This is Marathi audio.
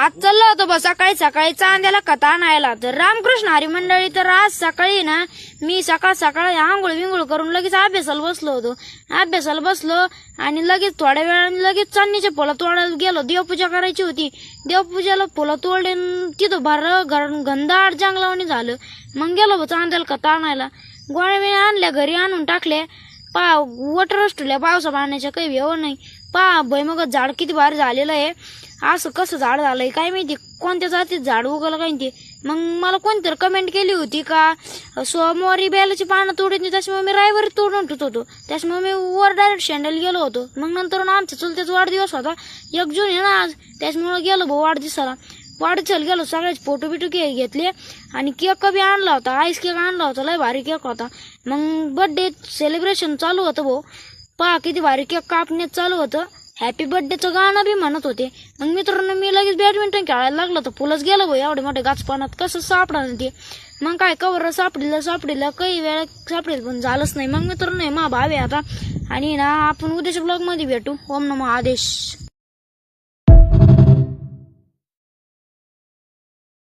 आज चाललो होतो बा सकाळी सकाळी चांद्याला कथा आणायला. तर रामकृष्ण हरी मंडळी, तर आज सकाळी ना मी सकाळ सकाळी आंघोळ विंघोळ करून लगेच अभ्यासाला बसलो आणि लगेच थोड्या वेळाने लगेच चांदणीचे फुलं तोडायला गेलो. देवपूजा करायची होती. देवपूजाला फुलं तोडले, तिथं घनदाट जंगलावानी झालं. मग गेलो बा चांद्याला कथा आणायला. गोळ्या बिळ्या आणल्या, घरी आणून टाकले. वटर असतल्या पावसा पाण्याच्या काही व्यव नाही. भुईमुगात झाड किती भारी झालेलं आहे. असं कसं झाड झालंय काय माहिती, कोणत्या जातीत झाड उगलं काय ते. मग मला कोणतरी कमेंट केली होती का सोमवारी बेलाची पानं तोडत नाही, त्याच्यामुळे मी रायवर तोडून ठेवत होतो. त्याच्यामुळे मी वर डायरेक्ट शेंडल गेलो होतो. मग नंतर आमच्या चुलत्याचा वाढदिवस होता, 1 जून आहे ना आज, त्याच्यामुळे गेलो भाऊ वाढदिवसाला गेलो. सगळ्याच फोटो बिटो घेतले आणि केक बी आणला होता. आईस केक आणला होता, लय भारी केक होता. मग बर्थडे सेलिब्रेशन चालू होतं भाऊ. किती भारी केक कापण्यात चालू होतं. हॅपी बर्थडेचं गाणं बी म्हणत होते. मग मित्रांनो मी लगेच बॅडमिंटन खेळायला लागलो. तर फुलच गेलं भाऊ एवढे मोठे गाचपानात, कसं सापडा ते. मग काय कवर सापडलं काही वेळा सापडेल, पण झालंच नाही. मग मित्रांनो मा भावे आता आणि ना आपण उद्याच्या ब्लॉग मध्ये भेटू. ओम नमः आदेश.